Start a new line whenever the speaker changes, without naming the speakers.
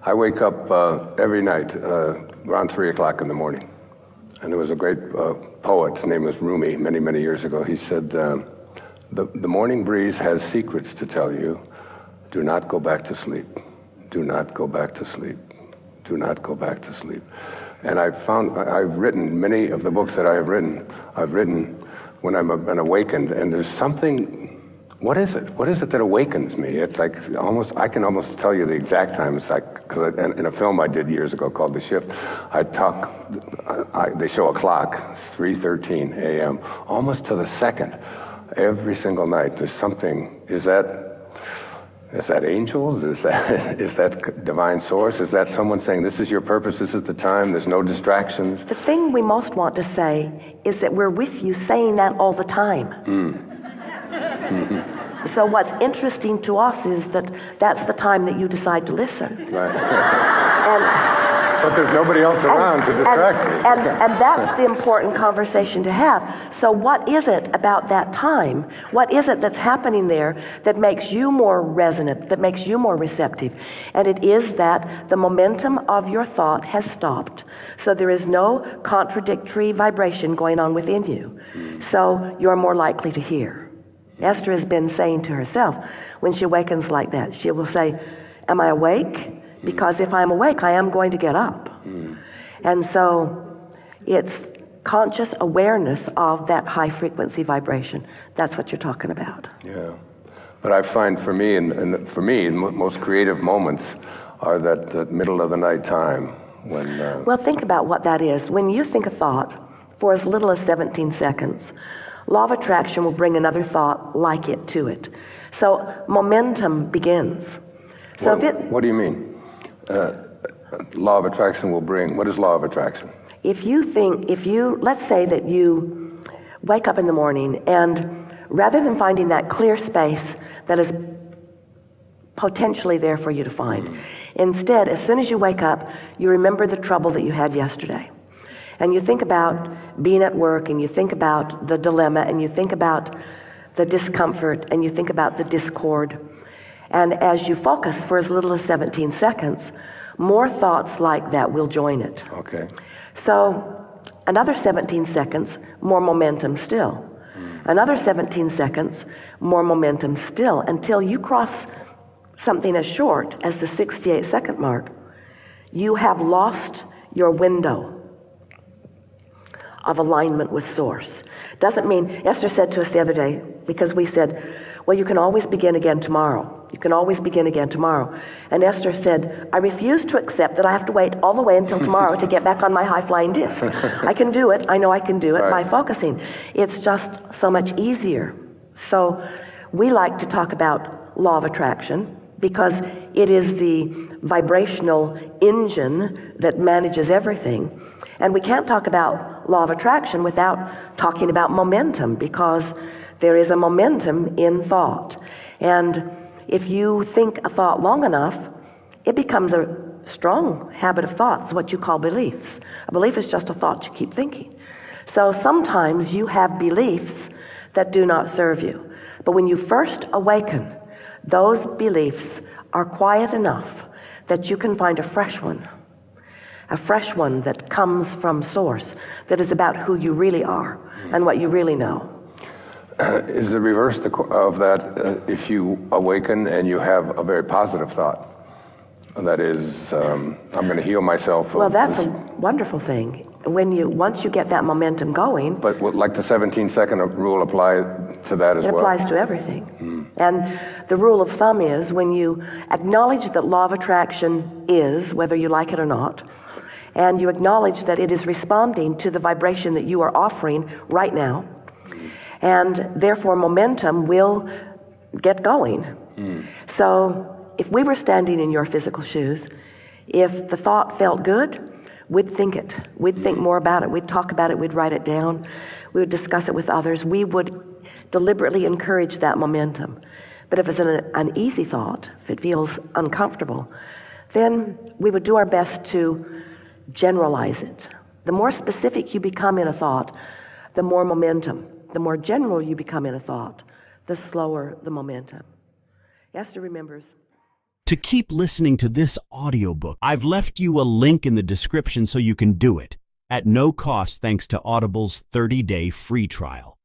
I wake up every night around 3 o'clock in the morning. And there was a great poet, his name was Rumi, many, many years ago. He said, the morning breeze has secrets to tell you. Do not go back to sleep. Do not go back to sleep. Do not go back to sleep. And I've written many of the books that I've written when I'm awakened, and there's something. What is it? What is it that awakens me? It's like I can almost tell you the exact time. It's like, because in a film I did years ago called The Shift, they show a clock, it's 3:13 a.m., almost to the second, every single night. There's something. Is that angels? Is that divine source? Is that someone saying, this is your purpose, this is the time, there's no distractions?
The thing we most want to say is that we're with you saying that all the time. Mm-hmm. So what's interesting to us is that that's the time that you decide to listen.
Right. But there's nobody else around to distract me.
And that's the important conversation to have. So what is it about that time? What is it that's happening there that makes you more resonant, that makes you more receptive? And it is that the momentum of your thought has stopped. So there is no contradictory vibration going on within you. So you're more likely to hear. Esther has been saying to herself, when she awakens like that, she will say, am I awake? Because if I'm awake, I am going to get up. And so it's conscious awareness of that high frequency vibration. That's what you're talking about.
Yeah. But I find for me, most creative moments are that middle of the night time when...
Well, think about what that is. When you think a thought for as little as 17 seconds, law of attraction will bring another thought like it to it. So momentum begins. So
what do you mean? Law of attraction will bring, what is law of attraction?
Let's say that you wake up in the morning and rather than finding that clear space that is potentially there for you to find, instead, as soon as you wake up, you remember the trouble that you had yesterday. And you think about being at work, and you think about the dilemma, and you think about the discomfort, and you think about the discord. And as you focus for as little as 17 seconds, more thoughts like that will join it.
Okay.
So another 17 seconds, more momentum still. Another 17 seconds, more momentum still, until you cross something as short as the 68-second mark. You have lost your window of alignment with Source. Doesn't mean, Esther said to us the other day, because we said, well, you can always begin again tomorrow. You can always begin again tomorrow. And Esther said, I refuse to accept that I have to wait all the way until tomorrow to get back on my high-flying disc. I can do it. I know I can do it by focusing. It's just so much easier. So we like to talk about law of attraction because it is the vibrational engine that manages everything. And we can't talk about law of attraction without talking about momentum, because there is a momentum in thought. And if you think a thought long enough, it becomes a strong habit of thought. It's what you call beliefs. A belief is just a thought you keep thinking. So sometimes you have beliefs that do not serve you. But when you first awaken, those beliefs are quiet enough that you can find a fresh one that comes from Source, that is about who you really are and what you really know.
Is the reverse of that if you awaken and you have a very positive thought? That is, I'm going to heal myself.
Well, that's a wonderful thing. Once you get that momentum going.
But like the 17-second rule apply to that as well?
It applies to everything. And the rule of thumb is when you acknowledge that law of attraction is, whether you like it or not, and you acknowledge that it is responding to the vibration that you are offering right now, and therefore momentum will get going. So if we were standing in your physical shoes, if the thought felt good, we'd think it. We'd think more about it. We'd talk about it. We'd write it down. We would discuss it with others. We would deliberately encourage that momentum. But if it's an uneasy thought, if it feels uncomfortable, then we would do our best to generalize it. The more specific you become in a thought, the more momentum. The more general you become in a thought, the slower the momentum. Esther remembers
To keep listening to this audiobook, I've left you a link in the description so you can do it at no cost thanks to Audible's 30-day free trial.